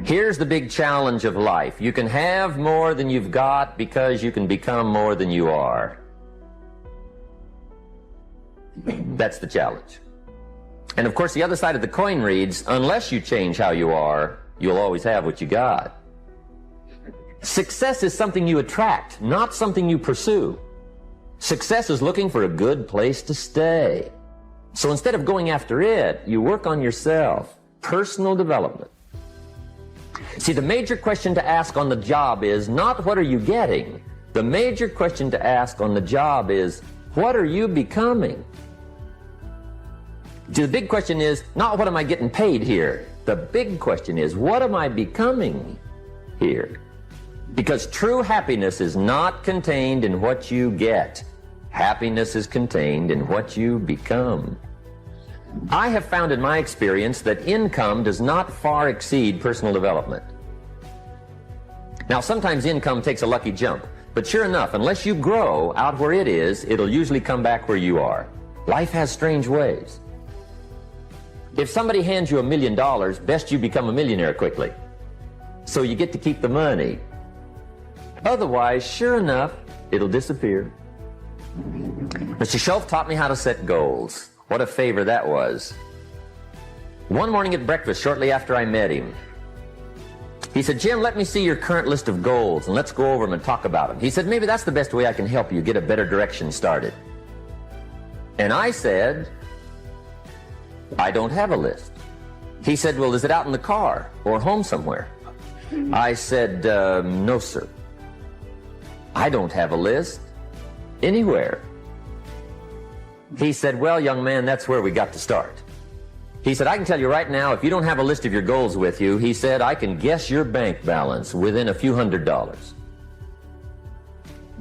Here's the big challenge of life. You can have more than you've got because you can become more than you are. That's the challenge. And of course, the other side of the coin reads, unless you change how you are, you'll always have what you got. Success is something you attract, not something you pursue. Success is looking for a good place to stay. So instead of going after it, you work on yourself. Personal development. See, the major question to ask on the job is not what are you getting? The major question to ask on the job is what are you becoming? See, the big question is not what am I getting paid here? The big question is what am I becoming here? Because true happiness is not contained in what you get. Happiness is contained in what you become. I have found in my experience that income does not far exceed personal development. Now, sometimes income takes a lucky jump, but sure enough, unless you grow out where it is, it'll usually come back where you are. Life has strange ways. If somebody hands you $1 million, best you become a millionaire quickly, so you get to keep the money. Otherwise, sure enough, it'll disappear. Mr. Schultz taught me how to set goals. What a favor that was. One morning at breakfast, shortly after I met him, he said, Jim, let me see your current list of goals and let's go over them and talk about them. He said, maybe that's the best way I can help you get a better direction started. And I said, I don't have a list. He said, well, is it out in the car or home somewhere? I said, no, sir. I don't have a list anywhere. He said, well, young man, that's where we got to start. He said, I can tell you right now, if you don't have a list of your goals with you, he said, I can guess your bank balance within a few $100s.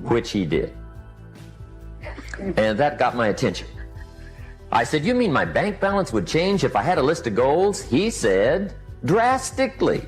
Which he did. And that got my attention. I said, you mean my bank balance would change if I had a list of goals? He said, drastically.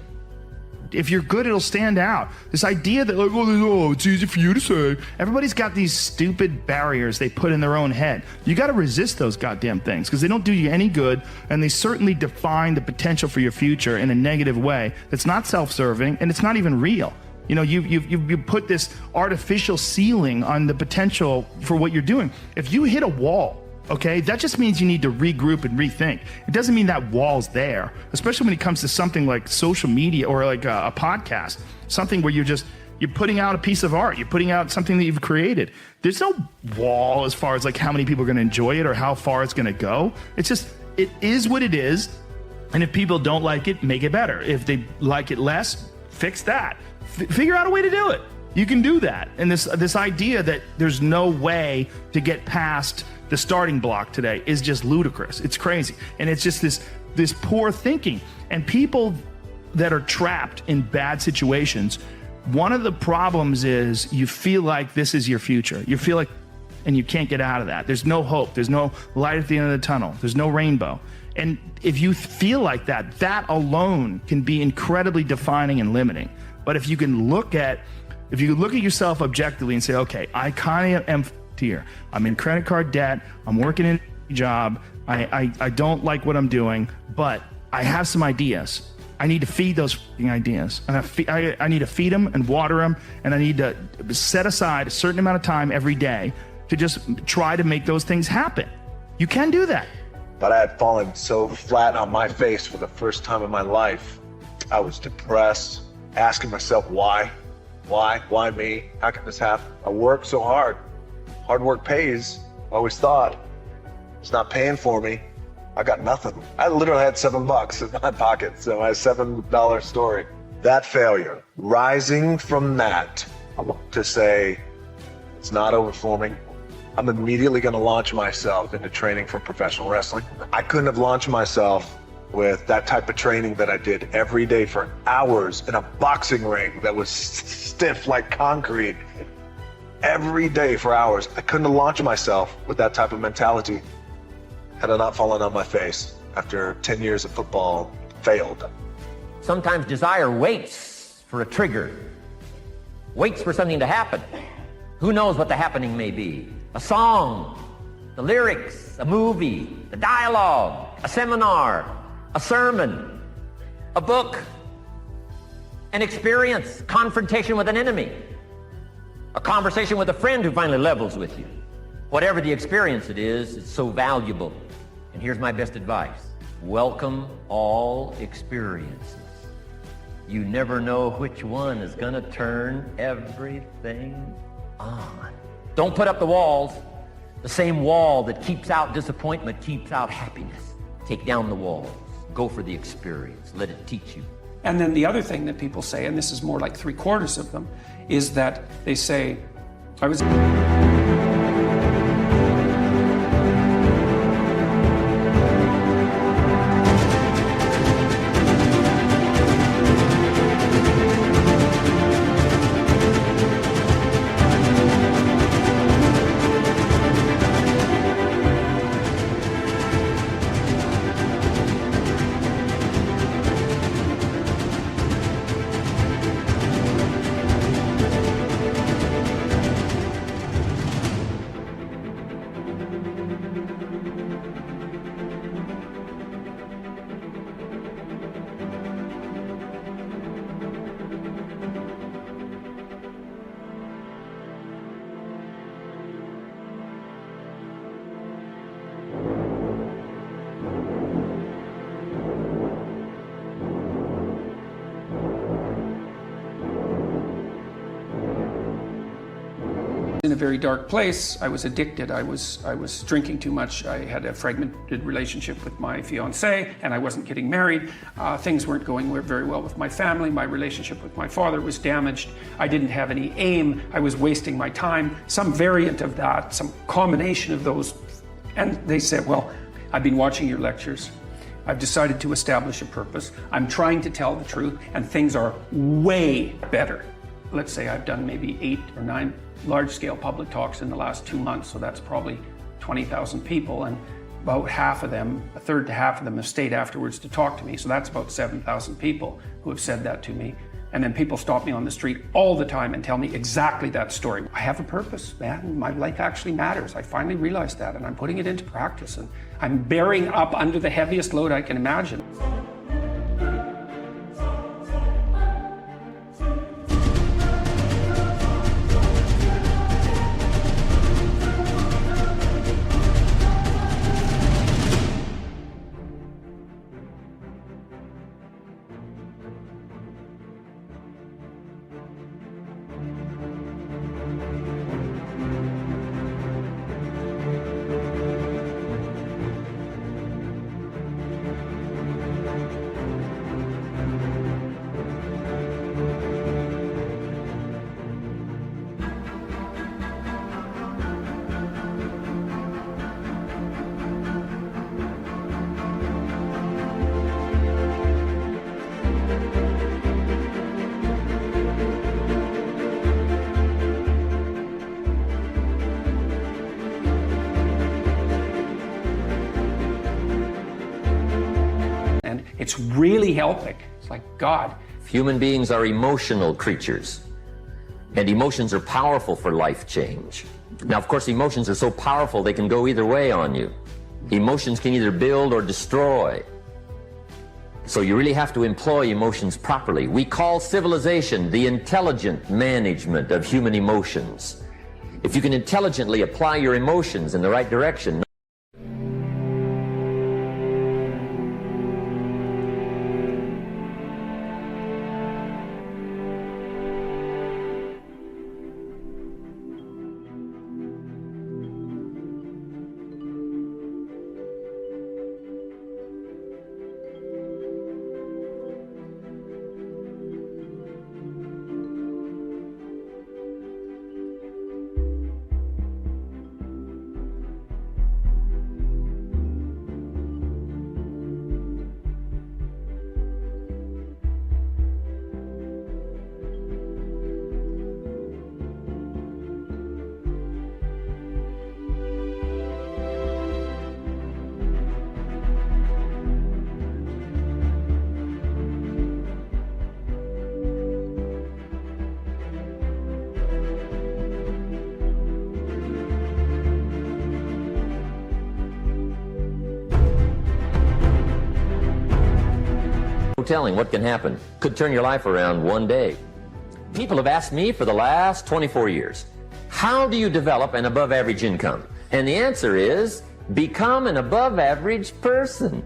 If you're good, it'll stand out. This idea that, like, oh, it's easy for you to say. Everybody's got these stupid barriers they put in their own head. You got to resist those goddamn things because they don't do you any good, and they certainly define the potential for your future in a negative way that's not self-serving, and it's not even real. You know, you put this artificial ceiling on the potential for what you're doing. If you hit a wall, okay, that just means you need to regroup and rethink. It doesn't mean that wall's there, especially when it comes to something like social media or like a podcast, something where you're putting out a piece of art, you're putting out something that you've created. There's no wall as far as like how many people are going to enjoy it or how far it's going to go. It's just, it is what it is. And if people don't like it, make it better. If they like it less, fix that. Figure out a way to do it. You can do that. And this idea that there's no way to get past the starting block today is just ludicrous. It's crazy. And it's just this poor thinking. And people that are trapped in bad situations, one of the problems is you feel like this is your future. You feel like, and you can't get out of that. There's no hope. There's no light at the end of the tunnel. There's no rainbow. And if you feel like that, that alone can be incredibly defining and limiting. But if you look at yourself objectively and say, okay, I kind of am here. I'm in credit card debt. I'm working in a job. I don't like what I'm doing, but I have some ideas. I need to feed those ideas. And I need to feed them and water them, and I need to set aside a certain amount of time every day to just try to make those things happen. You can do that. But I had fallen so flat on my face for the first time in my life. I was depressed, asking myself why? Why me? How can this happen? I worked so hard. Hard work pays, I always thought. It's not paying for me. I got nothing. I literally had $7 in my pocket, so my $7 story. That failure, rising from that to say, it's not over for me. I'm immediately gonna launch myself into training for professional wrestling. I couldn't have launched myself with that type of training that I did every day for hours in a boxing ring that was stiff like concrete. Every day for hours. I couldn't have launched myself with that type of mentality had I not fallen on my face after 10 years of football failed. Sometimes desire waits for a trigger, waits for something to happen. Who knows what the happening may be? A song, the lyrics, a movie, the dialogue, a seminar, a sermon, a book, an experience, confrontation with an enemy, a conversation with a friend who finally levels with you. Whatever the experience it is, it's so valuable. And here's my best advice. Welcome all experiences. You never know which one is going to turn everything on. Don't put up the walls. The same wall that keeps out disappointment keeps out happiness. Take down the walls. Go for the experience. Let it teach you. And then the other thing that people say, and this is more like 3/4 of them, is that they say, I was... in a very dark place. I was addicted. I was drinking too much. I had a fragmented relationship with my fiancée, and I wasn't getting married. Things weren't going very well with my family. My relationship with my father was damaged. I didn't have any aim. I was wasting my time. Some variant of that, some combination of those. And they said, well, I've been watching your lectures. I've decided to establish a purpose. I'm trying to tell the truth, and things are way better. Let's say I've done maybe 8 or 9 large-scale public talks in the last 2 months, so that's probably 20,000 people, and about half of them, a third to half of them, have stayed afterwards to talk to me, so that's about 7,000 people who have said that to me. And then people stop me on the street all the time and tell me exactly that story. I have a purpose, man. My life actually matters. I finally realized that, and I'm putting it into practice, and I'm bearing up under the heaviest load I can imagine. It's really helping. It's like, God. Human beings are emotional creatures, and emotions are powerful for life change. Now, of course, emotions are so powerful they can go either way on you. Emotions can either build or destroy. So you really have to employ emotions properly. We call civilization the intelligent management of human emotions. If you can intelligently apply your emotions in the right direction, telling what can happen. Could turn your life around one day. People have asked me for the last 24 years, how do you develop an above average income? And the answer is, become an above average person.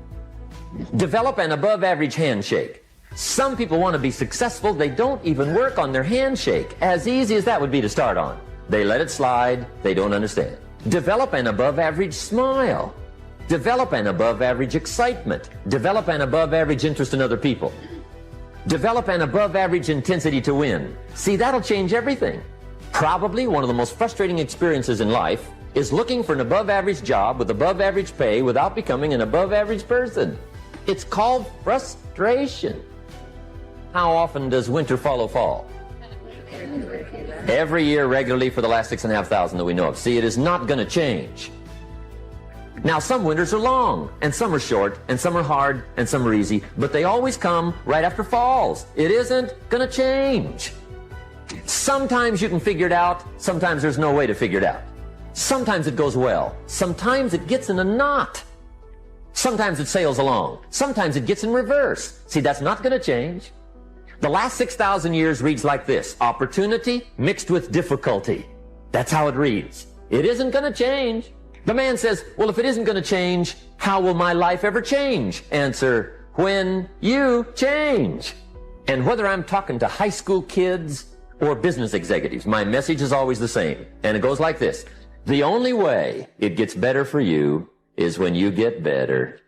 Develop an above average handshake. Some people want to be successful, they don't even work on their handshake. As easy as that would be to start on. They let it slide, they don't understand. Develop an above average smile. Develop an above average excitement. Develop an above average interest in other people. Develop an above average intensity to win. See, that'll change everything. Probably one of the most frustrating experiences in life is looking for an above average job with above average pay without becoming an above average person. It's called frustration. How often does winter follow fall? Every year regularly for the last 6,500 that we know of. See, it is not going to change. Now, some winters are long, and some are short, and some are hard, and some are easy, but they always come right after falls. It isn't going to change. Sometimes you can figure it out, sometimes there's no way to figure it out. Sometimes it goes well, sometimes it gets in a knot. Sometimes it sails along, sometimes it gets in reverse. See, that's not going to change. The last 6,000 years reads like this: opportunity mixed with difficulty. That's how it reads. It isn't going to change. The man says, well, if it isn't going to change, how will my life ever change? Answer, when you change. And whether I'm talking to high school kids or business executives, my message is always the same. And it goes like this: the only way it gets better for you is when you get better.